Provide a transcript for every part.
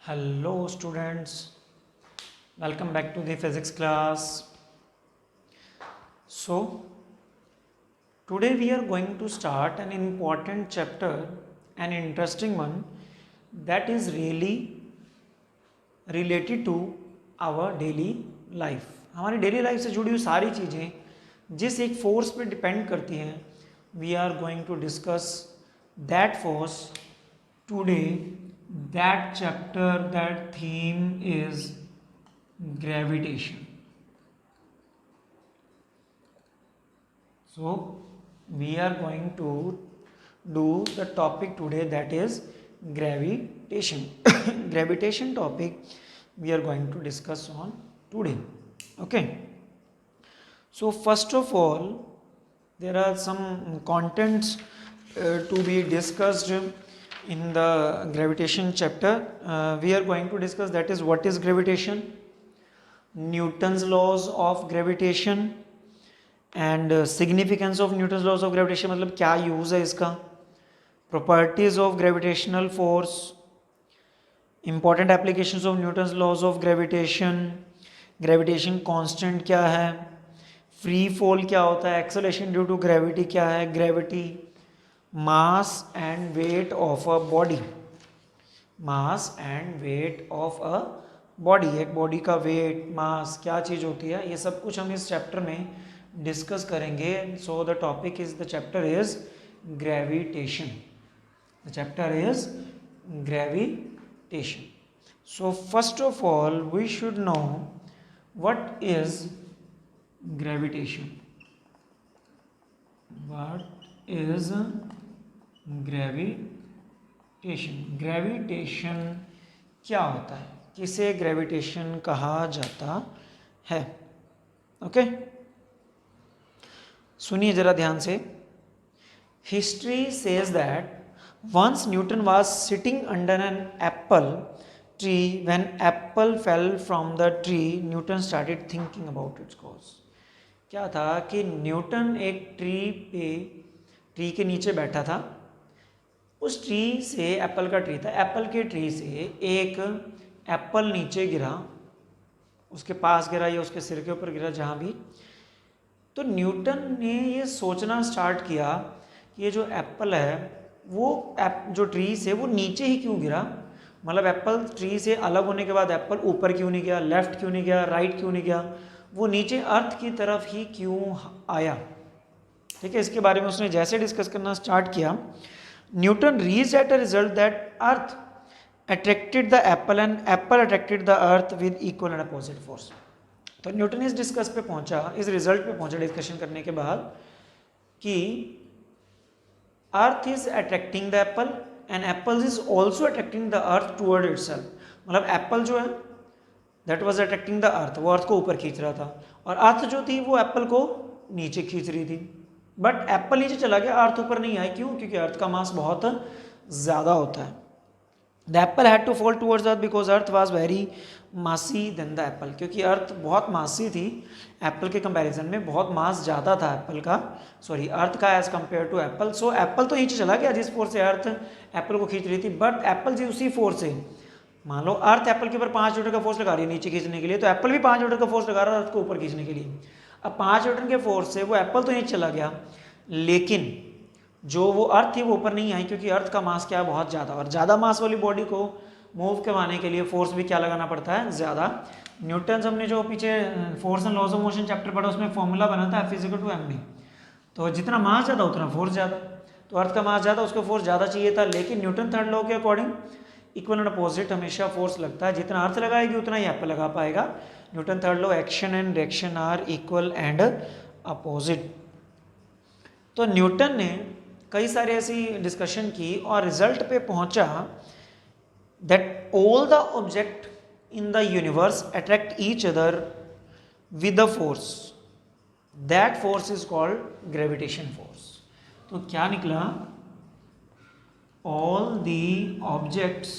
Hello students, welcome back to the physics class. So today we are going to start an important chapter, an interesting one that is really related to our daily life. हमारी daily life से जुड़ी हुई सारी चीज़ें जिस एक force पे depend करती हैं, we are going to discuss that force today. That chapter, that theme is gravitation. So we are going to do the topic today, that is gravitation. Gravitation topic we are going to discuss on today. Okay, so first of all there are some contents to be discussed in the gravitation chapter. We are going to discuss, that is, what is gravitation, Newton's laws of gravitation, and significance of Newton's laws of gravitation, मतलब क्या use है इसका, properties of gravitational force, important applications of Newton's laws of gravitation, gravitation constant क्या है, free fall क्या होता है, acceleration due to gravity क्या है, gravity, mass and weight of a body, mass and weight of a body, एक body का wait, मास क्या चीज़ होती है, ये सब कुछ हम इस चैप्टर में डिस्कस करेंगे. So the topic is, the chapter is gravitation. The chapter is gravitation. So first of all we should know what is gravitation. What is gravitation. Gravitation क्या होता है, किसे ग्रेविटेशन कहा जाता है? ओके, सुनिए जरा ध्यान से. History says that once Newton was sitting under an apple tree. When apple fell from the tree, Newton started thinking about its cause. क्या था कि न्यूटन एक ट्री के नीचे बैठा था. उस ट्री से, एप्पल का ट्री था, एप्पल के ट्री से एक एप्पल नीचे गिरा, उसके पास गिरा या उसके सिर के ऊपर गिरा, जहाँ भी. तो न्यूटन ने ये सोचना स्टार्ट किया कि ये जो एप्पल है वो जो ट्री से वो नीचे ही क्यों गिरा. मतलब एप्पल ट्री से अलग होने के बाद एप्पल ऊपर क्यों नहीं गया, लेफ्ट क्यों नहीं गया, राइट क्यों नहीं गया, वो नीचे अर्थ की तरफ ही क्यों आया. ठीक है, इसके बारे में उसने जैसे डिस्कस करना स्टार्ट किया, Newton reached at a result that earth attracted the apple and apple attracted the earth with equal and opposite force. तो न्यूटन इस डिस्कस पे पहुंचा, इस रिजल्ट पे पहुंचा डिस्कशन करने के बाद कि earth is attracting the Apple and Apple is also attracting the earth toward itself. मतलब एप्पल जो है that was attracting the earth, वो अर्थ को ऊपर खींच रहा था, और अर्थ जो थी वो एप्पल को नीचे खींच रही थी. बट एप्पल नीचे चला गया, अर्थ ऊपर नहीं आई. क्यों? क्योंकि अर्थ का मास बहुत ज़्यादा होता है. The apple had to fall towards earth because earth was very massy then the apple. क्योंकि अर्थ बहुत मासी थी, एप्पल के कंपैरिजन में बहुत मास ज़्यादा था एप्पल का, सॉरी अर्थ का, as compare to apple. So apple तो नीचे चला गया जिस फोर्स से अर्थ एप्पल को खींच रही थी, बट एप्पल जी उसी फोर्स से, मान लो अर्थ एप्पल के ऊपर 5 न्यूटन का फोर्स लगा रही है नीचे खींचने के लिए, तो एप्पल भी 5 न्यूटन का फोर्स लगा रहा है अर्थ को ऊपर खींचने के लिए. अब 5 न्यूटन के फोर्स से वो एप्पल तो नीचे चला गया, लेकिन जो वो अर्थ थी वो ऊपर नहीं आई, क्योंकि अर्थ का मास क्या है, बहुत ज़्यादा, और ज़्यादा मास वाली बॉडी को मूव करवाने के लिए फोर्स भी क्या लगाना पड़ता है, ज़्यादा. न्यूटन हमने जो पीछे force and laws of motion chapter पढ़ा, उसमें फॉर्मूला बना था F=mv. तो जितना मास ज़्यादा उतना फोर्स ज़्यादा. तो अर्थ का मास ज़्यादा, उसको फोर्स ज़्यादा चाहिए था, लेकिन न्यूटन थर्ड लॉ के अकॉर्डिंग इक्वल एंड अपोजिट हमेशा फोर्स लगता है. जितना अर्थ लगाएगी उतना ही एप्पल लगा पाएगा. Newton third law, action and reaction are equal and opposite. तो न्यूटन ने कई सारे ऐसी डिस्कशन की और रिजल्ट पे पहुंचा that all the object in the universe attract each other with a force. That force is called gravitation force. तो क्या निकला, all the objects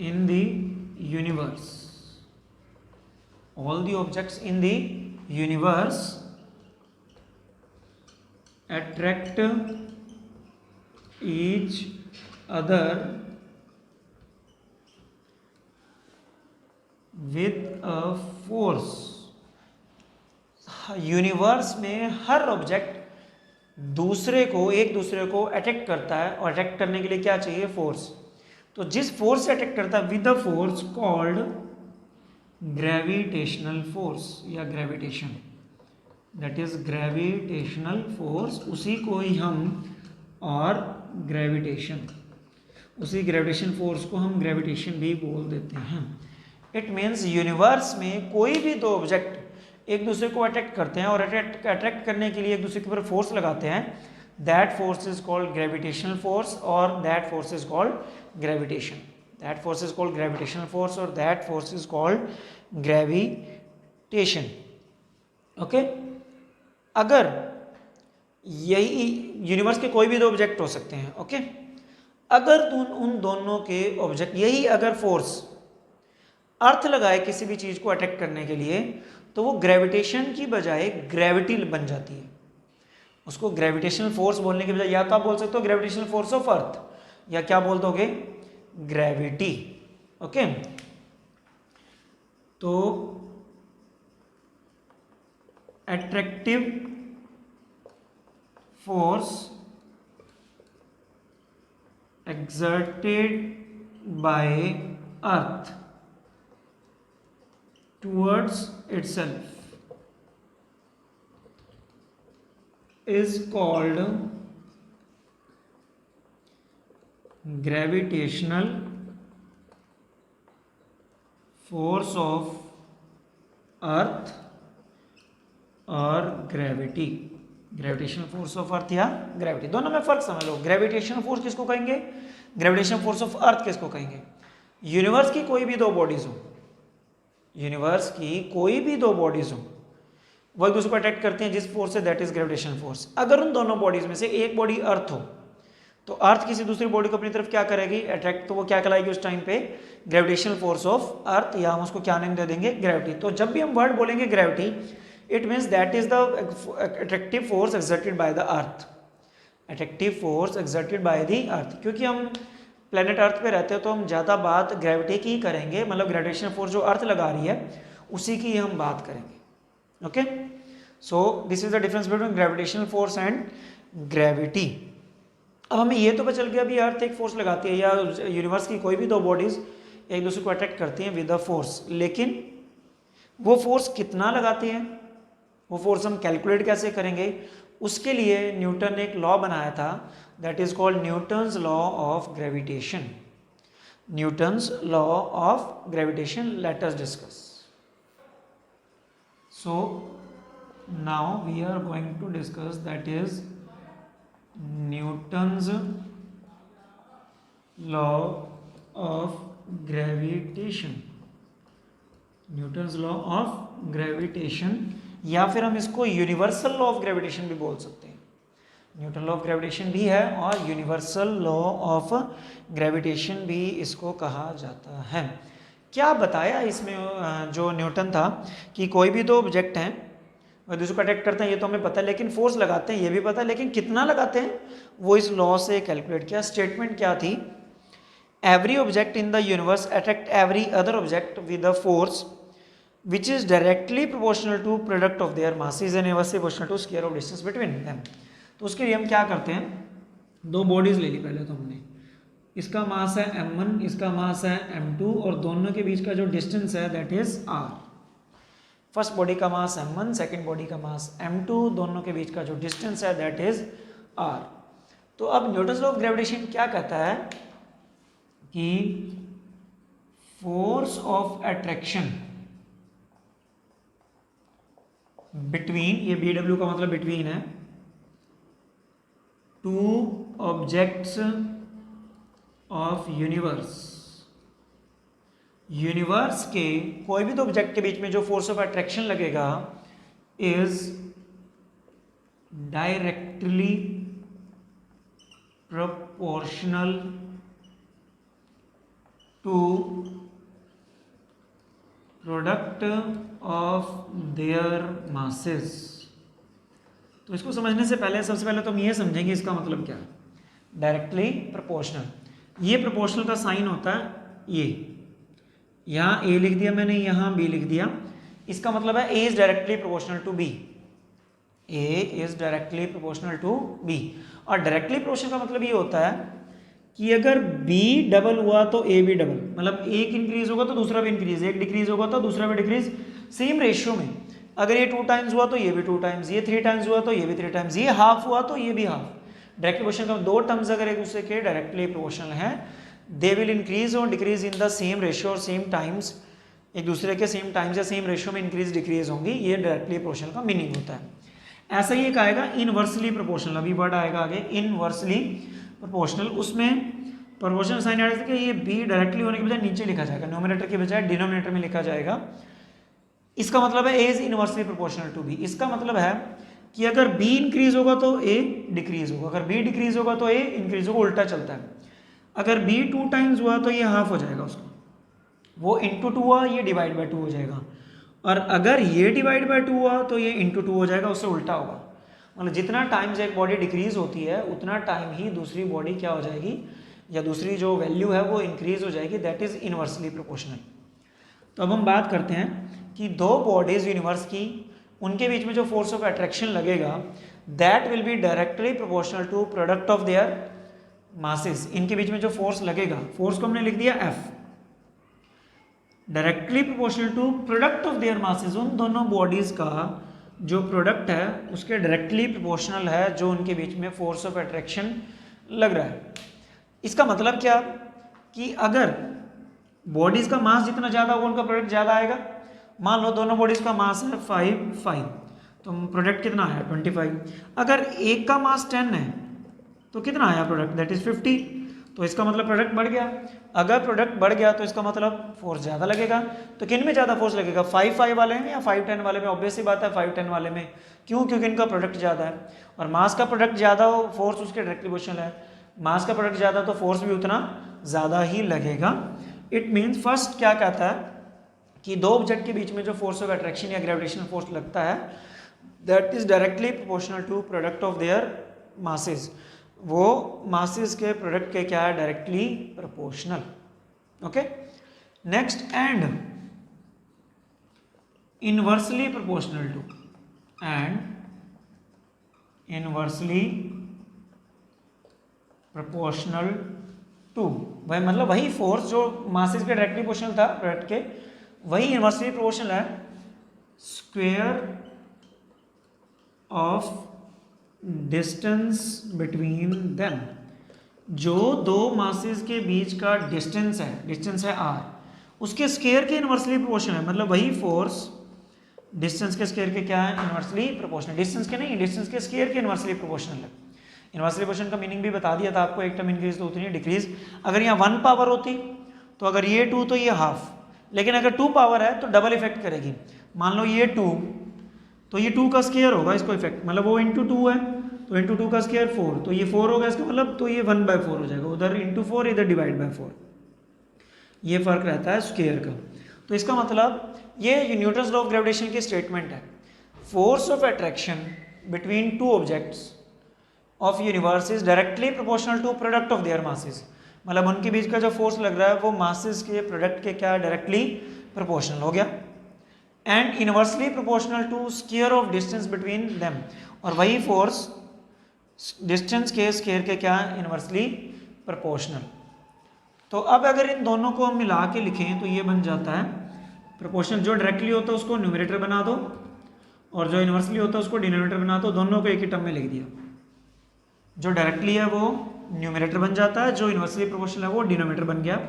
in the universe, all the objects in the universe attract each other with a force। Universe में हर object एक दूसरे को attract करता है, और अट्रैक्ट करने के लिए क्या चाहिए? फोर्स। तो जिस फोर्स से अट्रैक्ट करता है with the force called gravitational force या gravitation, that is gravitational force, उसी को ही हम और ग्रेविटेशन, उसी ग्रेविटेशन फोर्स को हम ग्रेविटेशन भी बोल देते हैं। इट मीन्स यूनिवर्स में कोई भी दो ऑब्जेक्ट एक दूसरे को अट्रैक्ट करते हैं और अट्रैक्ट करने के लिए एक दूसरे के ऊपर फोर्स लगाते हैं, that force is called gravitational force, और that force is called gravitation. That force is called gravitational force और that force is called gravitation. Okay, अगर यही यूनिवर्स के कोई भी दो ऑब्जेक्ट हो सकते हैं, ओके, अगर उन दोनों के ऑब्जेक्ट यही अगर फोर्स अर्थ लगाए किसी भी चीज को अट्रैक्ट करने के लिए, तो वो ग्रेविटेशन की बजाय ग्रेविटी बन जाती है। उसको ग्रेविटेशनल फोर्स बोलने के बजाय या तो आप बोल सकते हो ग्रेविटेशनल फोर्स ऑफ अर्थ, या क्या बोल दोगे? ग्रेविटी। ओके, तो attractive force exerted by earth towards itself is called gravitational force of earth और gravity. Gravitational force of earth या ग्रेविटी, दोनों में फर्क समझ लो। ग्रेविटेशनल फोर्स किसको कहेंगे? ग्रेविटेशनल फोर्स ऑफ अर्थ किसको कहेंगे? यूनिवर्स की कोई भी दो बॉडीज हो, यूनिवर्स की कोई भी दो बॉडीज हो, वो एक दूसरे को अट्रैक्ट करते हैं जिस फोर्स से, दैट इज ग्रेविटेशनल फोर्स। अगर उन दोनों बॉडीज में से एक बॉडी अर्थ हो, तो अर्थ किसी दूसरी बॉडी को अपनी तरफ क्या करेगी? अट्रैक्ट। तो वो क्या कहलाएगी उस टाइम पे? ग्रेविटेशनल फोर्स ऑफ अर्थ, या हम उसको क्या नेम दे देंगे? ग्रेविटी। तो जब भी हम वर्ड बोलेंगे gravity, it means that is the attractive force exerted by the earth, attractive force exerted by the earth। क्योंकि हम प्लेनेट अर्थ पे रहते हैं तो हम ज़्यादा बात ग्रेविटी की करेंगे, मतलब ग्रेविटेशनल फोर्स जो अर्थ लगा रही है उसी की हम बात करेंगे। Okay, so this is the difference between gravitational force and gravity. अब हमें ये तो पता चल गया अभी अर्थ एक फोर्स लगाती है, या यूनिवर्स की कोई भी दो बॉडीज एक दूसरे को अट्रैक्ट करती हैं विद अ फोर्स, लेकिन वो फोर्स कितना लगाती हैं, वो फोर्स हम कैलकुलेट कैसे करेंगे? उसके लिए न्यूटन ने एक लॉ बनाया था, that is called Newton's law of gravitation. Newton's law of gravitation, let us discuss. So now we are going to discuss that is Newton's law of gravitation. Newton's law of gravitation, या फिर हम इसको universal law of gravitation भी बोल सकते हैं। Newton law of gravitation भी है और यूनिवर्सल लॉ ऑफ ग्रेविटेशन भी इसको कहा जाता है। क्या बताया इसमें जो न्यूटन था कि कोई भी दो ऑब्जेक्ट हैं और दूसरे को अट्रैक्ट करते हैं, ये तो हमें पता है, लेकिन फोर्स लगाते हैं ये भी पता है, लेकिन कितना लगाते हैं वो इस लॉ से कैलकुलेट किया। स्टेटमेंट क्या थी? Every object in the universe attract every other object with a force which is directly proportional to product of their masses and inversely proportional to square of distance between them। तो उसके लिए हम क्या करते हैं? दो बॉडीज ले ली पहले तो हमने, इसका मास है m1, इसका मास है m2, और दोनों के बीच का जो डिस्टेंस है that is r। First body का मास m1, सेकेंड बॉडी का मास m2, दोनों के बीच का जो डिस्टेंस है दैट इज r। तो अब न्यूटन्स लॉ ऑफ ग्रेविटेशन क्या कहता है कि फोर्स ऑफ अट्रैक्शन बिटवीन, ये BW का मतलब बिटवीन है, two objects of universe. Universe के कोई भी दो ऑब्जेक्ट के बीच में जो फोर्स ऑफ अट्रैक्शन लगेगा is directly proportional to product of their masses. तो इसको समझने से पहले सबसे पहले तो हम ये समझेंगे इसका मतलब क्या है। Directly proportional. ये प्रोपोर्शनल का साइन होता है ये, यहाँ ए लिख दिया मैंने, यहाँ बी लिख दिया। इसका मतलब है A is directly proportional to B, A is directly proportional to B. और डायरेक्टली प्रोपोर्शनल का मतलब ये होता है कि अगर बी डबल हुआ तो ए भी डबल, मतलब एक इंक्रीज होगा तो दूसरा भी इंक्रीज, एक डिक्रीज होगा तो दूसरा भी डिक्रीज, सेम रेशियो में। अगर ये 2 टाइम्स हुआ तो ये भी 2 टाइम्स, ये 3 टाइम्स हुआ तो ये भी 3 टाइम्स, ये हाफ हुआ तो ये भी हाफ। डायरेक्टली प्रोपोर्शनल का दो टर्म्स अगर एक दूसरे के डायरेक्टली प्रोपोर्शनल है, दे विल इंक्रीज और decrease in the same ratio और सेम टाइम्स, एक दूसरे के सेम टाइम्स या सेम रेशियो में इंक्रीज डिक्रीज होंगी। ये डायरेक्टली प्रोपोर्शनल का मीनिंग होता है। ऐसा ही एक आएगा इनवर्सली प्रोपोर्शनल, अभी वर्ड आएगा आगे इनवर्सली प्रोपोर्शनल। उसमें प्रोपोर्शनल साइन आ कि ये बी डायरेक्टली होने के बजाय नीचे लिखा जाएगा, न्यूमरेटर के बजाय डिनोमिनेटर में लिखा जाएगा। इसका मतलब है A is inversely proportional to B. इसका मतलब है कि अगर बी इंक्रीज होगा तो ए डिक्रीज होगा, अगर बी डिक्रीज होगा तो ए इंक्रीज होगा, उल्टा चलता है। अगर बी 2 टाइम्स हुआ तो ये हाफ हो जाएगा उसको, वो इंटू 2 हुआ ये डिवाइड बाय 2 हो जाएगा, और अगर ये डिवाइड बाय 2 हुआ तो ये इंटू 2 हो जाएगा, उससे उल्टा होगा। मतलब जितना टाइम्स एक बॉडी डिक्रीज होती है उतना टाइम ही दूसरी बॉडी क्या हो जाएगी, या दूसरी जो वैल्यू है वो इंक्रीज हो जाएगी। That is inversely proportional. तो अब हम बात करते हैं कि दो बॉडीज यूनिवर्स की, उनके बीच में जो फोर्स ऑफ अट्रैक्शन लगेगा that will be directly proportional to product of their masses. इनके बीच में जो फोर्स लगेगा, फोर्स को हमने लिख दिया F, directly proportional to product of their masses. उन दोनों बॉडीज का जो प्रोडक्ट है उसके डायरेक्टली प्रोपोर्शनल है जो उनके बीच में फोर्स ऑफ अट्रैक्शन लग रहा है। इसका मतलब क्या कि अगर बॉडीज का मास जितना ज़्यादा होगा उनका प्रोडक्ट ज़्यादा आएगा। मान लो दोनों बॉडीज का मास है 5 तो प्रोडक्ट कितना आया 25। अगर एक का मास 10 है तो कितना आया प्रोडक्ट, दैट इज 50। तो इसका मतलब प्रोडक्ट बढ़ गया। अगर प्रोडक्ट बढ़ गया तो इसका मतलब फोर्स ज़्यादा लगेगा। तो किन में ज़्यादा फोर्स लगेगा, 5 वाले में या 5-10 वाले में? ऑब्वियस सी बात है 5-10 वाले में। क्यों? क्योंकि इनका प्रोडक्ट ज़्यादा है, और मास का प्रोडक्ट ज़्यादा हो फोर्स उसके डायरेक्टली प्रोपोर्शनल है। मास का प्रोडक्ट ज़्यादा तो फोर्स भी उतना ज़्यादा ही लगेगा। इट मीन्स फर्स्ट क्या कहता है कि दो ऑब्जेक्ट के बीच में जो फोर्स ऑफ अट्रैक्शन या ग्रेविटेशनल फोर्स लगता है that is directly proportional to product of their masses. वो मासेस के प्रोडक्ट के क्या है, directly proportional. Okay, next and inversely proportional to, and inversely proportional to, वही मतलब वही फोर्स जो मासेस के डायरेक्टली प्रोपोर्शनल था प्रोडक्ट के, वही इनवर्सली प्रोपोर्शनल है square of distance between them. जो दो मासेस के बीच का डिस्टेंस है r, उसके स्क्वायर के इनवर्सली प्रोपोर्शनल है। मतलब वही फोर्स डिस्टेंस के स्क्वायर के क्या है, इनवर्सली प्रोपोर्शनल। डिस्टेंस के नहीं, डिस्टेंस के स्क्वायर के इनवर्सली प्रोपोर्शनल है। इनवर्सली प्रोपोर्शनल का मीनिंग भी बता दिया था आपको, एक टर्म इंक्रीज तो उतनी डिक्रीज। अगर यहाँ 1 पावर होती तो अगर ये 2 तो ये हाफ, लेकिन अगर 2 पावर है तो डबल इफेक्ट करेगी। मान लो ये 2 तो ये 2 का स्क्वायर होगा इसको इफेक्ट, मतलब वो इंटू 2 है तो इंटू 2 का स्क्वायर 4, तो ये 4 होगा इसका मतलब, तो ये 1/4 हो जाएगा। उधर इंटू 4 इधर डिवाइड बाय 4, ये फर्क रहता है स्क्वायर का। तो इसका मतलब ये न्यूटन्स लॉ ऑफ ग्रेविटेशन की स्टेटमेंट है, force of attraction between two objects of universe is directly proportional to product of their masses. मतलब उनके बीच का जो फोर्स लग रहा है वो मासेस के प्रोडक्ट के क्या डायरेक्टली प्रोपोर्शनल हो गया। And inversely proportional to square of distance between them, और वही फोर्स डिस्टेंस के स्क्वायर के क्या इनवर्सली प्रोपोर्शनल। तो अब अगर इन दोनों को हम मिला के लिखें तो ये बन जाता है प्रोपोर्शनल। जो डायरेक्टली होता है उसको न्यूमरेटर बना दो और जो इनवर्सली होता है उसको डिनोमिनेटर बना दो, दोनों को एक ही टर्म में लिख दिया। जो डायरेक्टली है वो न्यूमरेटर बन जाता है, जो इनवर्सली प्रोपोर्शनल है वो डिनोमिनेटर बन गया।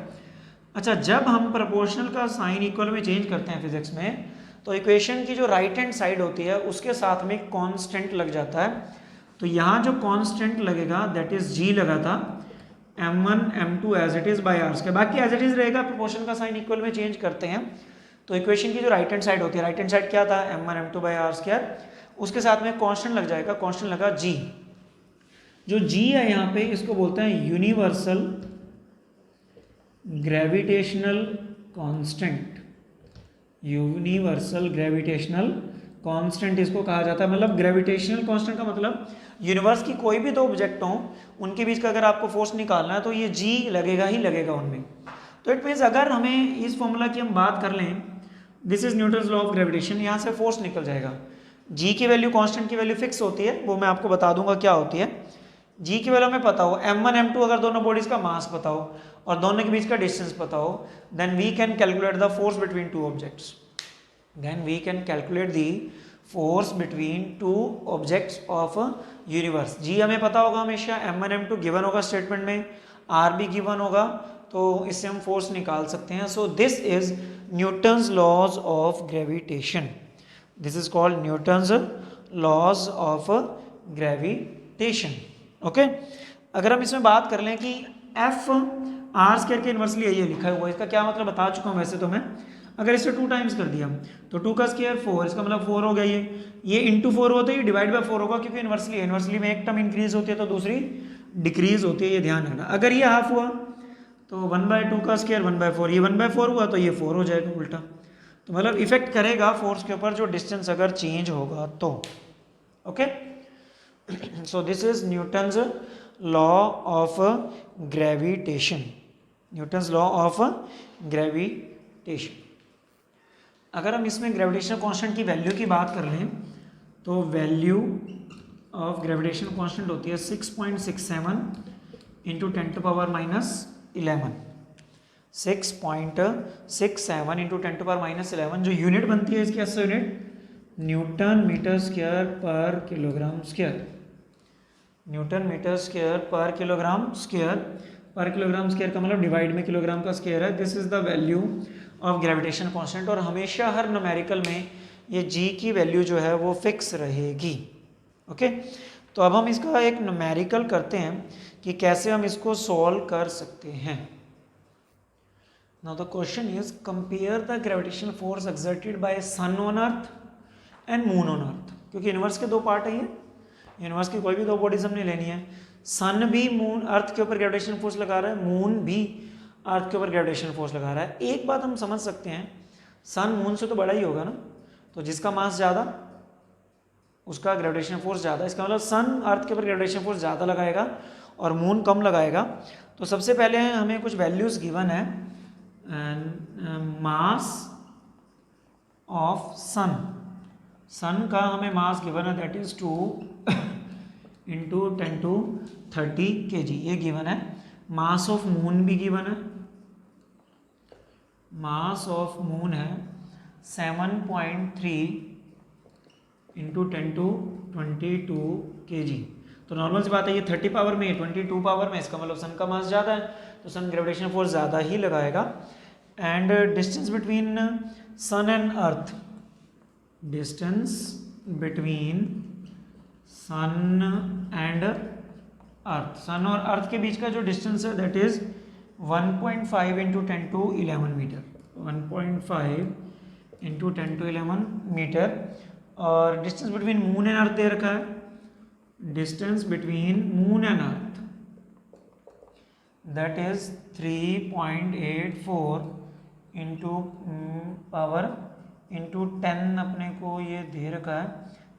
अच्छा, जब हम प्रोपोर्शनल का साइन इक्वल में चेंज करते हैं फिजिक्स में, तो इक्वेशन की जो राइट हैंड साइड होती है उसके साथ में कांस्टेंट लग जाता है। तो यहाँ जो कांस्टेंट लगेगा दैट इज जी लगा था, m1 m2 as it is by R square, बाकी एज इट इज रहेगा। प्रोपोर्शनल का साइन इक्वल में चेंज करते हैं तो इक्वेशन की जो राइट हैंड साइड होती है, राइट हैंड साइड क्या था m1 m2 bye R square, उसके साथ में कांस्टेंट लग जाएगा, कांस्टेंट लगा जी। जो जी है यहाँ पे इसको बोलते हैं universal gravitational constant, universal gravitational constant इसको कहा जाता है। मतलब ग्रेविटेशनल कांस्टेंट का मतलब यूनिवर्स की कोई भी दो ऑब्जेक्ट हों उनके बीच का अगर आपको फोर्स निकालना है तो ये जी लगेगा ही लगेगा उनमें। तो इट मीन्स अगर हमें इस फॉर्मूला की हम बात कर लें, this is Newton's law of gravitation, यहाँ से फोर्स निकल जाएगा। जी की वैल्यू कांस्टेंट की वैल्यू फिक्स होती है, वो मैं आपको बता दूंगा क्या होती है। जी की वैल्यू हमें पता हो, m1 m2 अगर दोनों बॉडीज का मास पता हो और दोनों के बीच का डिस्टेंस पता हो, then we can calculate the force between two objects. Then we can calculate the force between two objects of universe. जी हमें पता होगा हमेशा, m1 m2 गिवन होगा स्टेटमेंट में, r भी गिवन होगा, तो इससे हम फोर्स निकाल सकते हैं। So this is Newton's laws of gravitation, this is called Newton's laws of gravitation. Okay, अगर हम इसमें बात कर लें कि एफ आर स्क्वायर के इन्वर्सली ये लिखा हुआ है, इसका क्या मतलब बता चुका हूँ वैसे तो मैं। अगर इसे 2 टाइम्स कर दिया तो 2 का स्क्वायर 4, इसका मतलब 4 हो गया। ये इंटू 4 होता है, ये डिवाइड बाय 4 होगा क्योंकि इन्वर्सली है, इन्वर्सली में एक टर्म इंक्रीज होती है तो दूसरी डिक्रीज होती है, ये ध्यान रखना। अगर ये हाफ हुआ तो 1/2 का स्क्वायर 1/4, ये 1/4 हुआ तो ये 4 हो जाएगा उल्टा। तो मतलब इफेक्ट करेगा फोर्स के ऊपर जो डिस्टेंस अगर चेंज होगा तो। Okay, so this is Newton's law of gravitation, Newton's law of gravitation. अगर हम इसमें ग्रेविटेशनल कांस्टेंट की वैल्यू की बात कर लें तो वैल्यू ऑफ ग्रेविटेशनल कांस्टेंट होती है 6.67 इंटू 10⁻11, 6.67 इंटू 10⁻11। जो यूनिट बनती है इसकी ऐसे unit newton metre square per kilogram square, newton metre square per kilogram square. Per kilogram square का मतलब डिवाइड में किलोग्राम का स्क्वायर है। This is the value of gravitation constant, और हमेशा हर न्यूमेरिकल में ये जी की वैल्यू जो है वो फिक्स रहेगी। ओके, तो अब हम इसका एक न्यूमेरिकल करते हैं कि कैसे हम इसको सॉल्व कर सकते हैं। Now the question is compare the gravitational force exerted by sun on earth and moon on earth. क्योंकि यूनिवर्स के दो पार्ट है, ये यूनिवर्स की कोई भी दो बॉडीज हमने लेनी है। सन भी मून अर्थ के ऊपर ग्रेविटेशनल फोर्स लगा रहा है, मून भी अर्थ के ऊपर ग्रेविटेशनल फोर्स लगा रहा है। एक बात हम समझ सकते हैं, सन मून से तो बड़ा ही होगा ना, तो जिसका मास ज़्यादा उसका ग्रेविटेशनल फोर्स ज़्यादा। इसका मतलब सन अर्थ के ऊपर ग्रेविटेशनल फोर्स ज़्यादा लगाएगा और मून कम लगाएगा। तो सबसे पहले हमें कुछ वैल्यूज़ गिवन है, मास ऑफ सन, सन का हमें मास गिवन है, दैट इज 2 इंटू 10⁻30 kg, ये गिवन है। मास ऑफ मून भी गिवन है, मास ऑफ मून है 7.3 इंटू 10⁻22 kg। तो नॉर्मल सी बात है, ये 30 पावर में, 22 पावर में, इसका मतलब सन का मास ज़्यादा है तो सन ग्रेविटेशनल फोर्स ज़्यादा ही लगाएगा। And distance between sun and earth, distance between sun and earth, sun और अर्थ के बीच का जो डिस्टेंस है that is 1.5 into 10⁻11 metre, 1.5 into 10⁻11 metre. और distance between moon and earth दे रखा है, distance between moon and earth that is 3.84 into power into 10, अपने को ये दे रखा है,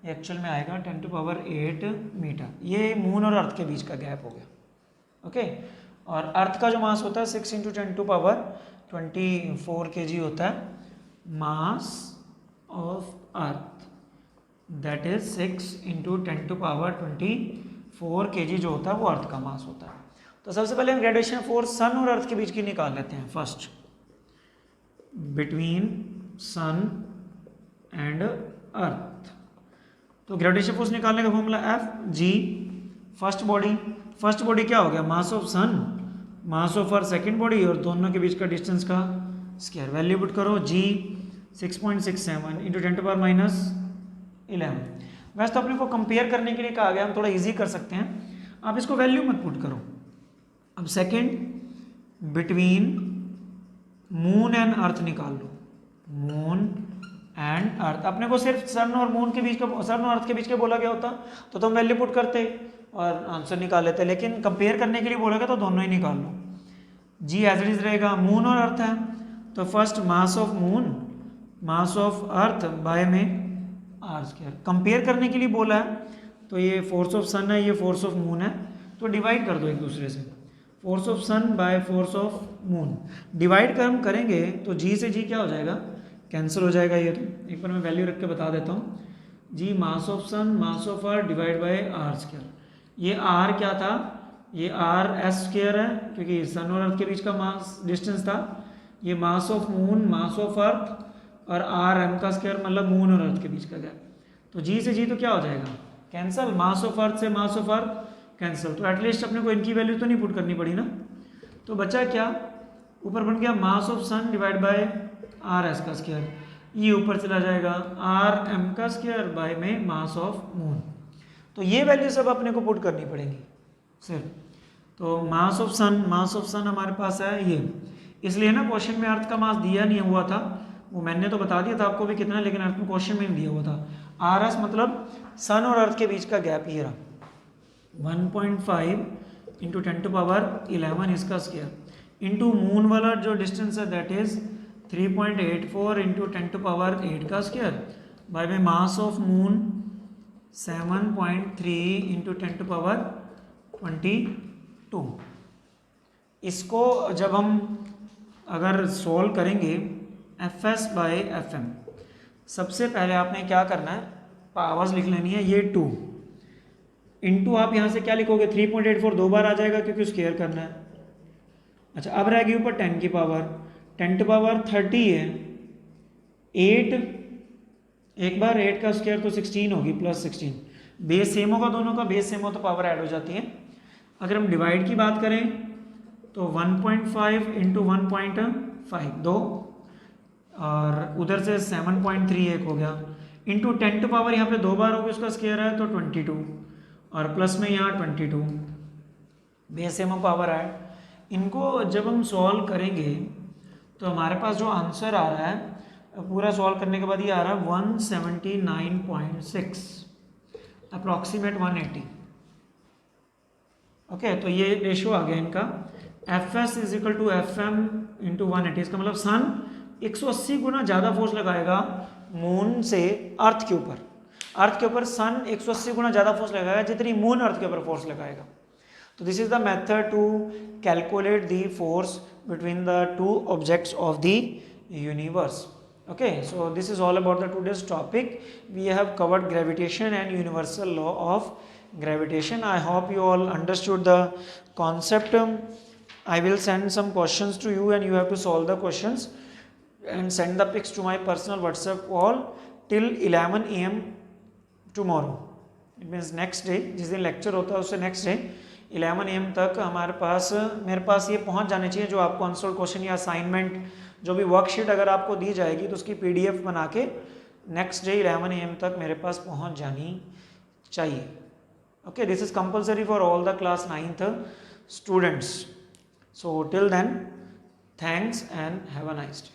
एक्चुअल में आएगा 10⁸ मीटर। ये मून और अर्थ के बीच का गैप हो गया। ओके, और अर्थ का जो मास होता है 6 इंटू 10⁻24 kg होता है, मास of earth that is 6 into 10⁻24 kg जो होता है वो अर्थ का मास होता है। तो सबसे पहले हम ग्रेविटेशनल फोर्स सन और अर्थ के बीच की निकाल लेते हैं। First between sun and earth, तो ग्रेविटेशनल फोर्स निकालने का formula F G. First body क्या हो गया, mass of sun, mass of earth second body, और दोनों के बीच का डिस्टेंस का स्क्वायर। वैल्यू पुट करो, जी 6.67 इंटू 10⁻11। वैसे तो अपने को कंपेयर करने के लिए कहा गया, हम थोड़ा इजी कर सकते हैं, आप इसको वैल्यू मत पुट करो। अब सेकंड बिटवीन मून एंड अर्थ निकाल लो, मून एंड अर्थ। अपने को सिर्फ सन और मून के बीच का, सन और अर्थ के बीच का बोला गया होता तो तुम वैल्यू पुट करते और आंसर निकाल लेते, लेकिन कंपेयर करने के लिए बोला गया तो दोनों ही निकाल लो। जी एज इट इज रहेगा, मून और अर्थ है तो first mass of moon, mass of earth by में आर स्क्वायर। कंपेयर करने के लिए बोला है, तो ये फोर्स ऑफ सन है, ये फोर्स ऑफ मून है, तो डिवाइड कर दो एक दूसरे से, force of sun by force of moon. Divide कर हम करेंगे तो जी से जी क्या हो जाएगा, कैंसिल हो जाएगा। ये तो एक बार मैं वैल्यू रख के बता देता हूँ, G mass of sun mass of earth divide by R square. ये आर क्या था, ये आर एस स्क्वायर है क्योंकि सन और अर्थ के बीच का मास डिस्टेंस था। ये mass of moon mass of अर्थ और आर एम का स्क्वायर मतलब मून और अर्थ के बीच का गैप। तो जी से जी तो क्या हो जाएगा, कैंसिल, मास ऑफ अर्थ से मास ऑफ अर्थ कैंसिल। तो एटलीस्ट अपने को इनकी वैल्यू तो नहीं पुट करनी पड़ी ना। तो बचा क्या, ऊपर बन गया mass of sun divide by R S का स्क्वायर, ये ऊपर चला जाएगा आर एम का स्क्वायर बाय में मास ऑफ मून। तो ये वैल्यू सब अपने को पुट करनी पड़ेंगी सिर्फ। तो मास ऑफ सन हमारे पास है ये, इसलिए ना क्वेश्चन में अर्थ का मास दिया नहीं हुआ था, वो मैंने तो बता दिया था आपको भी कितना, लेकिन अर्थ में क्वेश्चन में नहीं दिया हुआ था। आर एस मतलब सन और अर्थ के बीच का गैप ये रहा, 1.5 इंटू 10⁻11 इसका स्क्वायर इंटू मून वाला जो डिस्टेंस है दैट इज 3.84 इंटू 10⁸ का स्क्वायर बाय में मास ऑफ मून 7.3 इंटू 10⁻22। इसको जब हम अगर सॉल्व करेंगे F S by F M, सबसे पहले आपने क्या करना है, पावर्स लिख लेनी है, ये 2 इंटू आप यहाँ से क्या लिखोगे 3.84 दो बार आ जाएगा क्योंकि स्क्वायर करना है। अच्छा अब रह गई ऊपर 10 की पावर, 10⁻30 है, 8 एक बार 8 का स्क्वायर तो 16 होगी प्लस 16, बेस सेम होगा दोनों का, बेस सेम हो तो पावर ऐड हो जाती है। अगर हम डिवाइड की बात करें तो 1.5 इंटू 1.5 2 और उधर से 7.3 एक हो गया इंटू 10 टू पावर यहाँ पे दो बार होगी उसका स्क्वायर है तो 22 और प्लस में यहाँ 22 बेस सेम पावर ऐड। इनको जब हम सॉल्व करेंगे तो हमारे पास जो आंसर आ रहा है पूरा सॉल्व करने के बाद ये आ रहा है 179.6 अप्रॉक्सीमेट 180। ओके तो ये रेशियो आ गया इनका, F S is equal to F M into 180। इसका मतलब सन 180 गुना ज़्यादा फोर्स लगाएगा मून से अर्थ के ऊपर, अर्थ के ऊपर सन 180 गुना ज़्यादा फोर्स लगाएगा जितनी मून अर्थ के ऊपर फोर्स लगाएगा। तो this is the method to calculate the force between the two objects of the universe. Okay, so this is all about the today's topic. We have covered gravitation and universal law of gravitation. I hope you all understood the concept. I will send some questions to you and you have to solve the questions and send the pics to my personal WhatsApp call till 11 AM tomorrow. It means next day, जिस दिन lecture होता है उससे next day 11 AM तक मेरे पास ये पहुंच जाने चाहिए जो आपको आंसर क्वेश्चन या असाइनमेंट जो भी वर्कशीट अगर आपको दी जाएगी तो उसकी PDF बना के नेक्स्ट डे 11 AM तक मेरे पास पहुंच जानी चाहिए। Okay, this is compulsory for all the class 9th students. So till then thanks and have a nice day.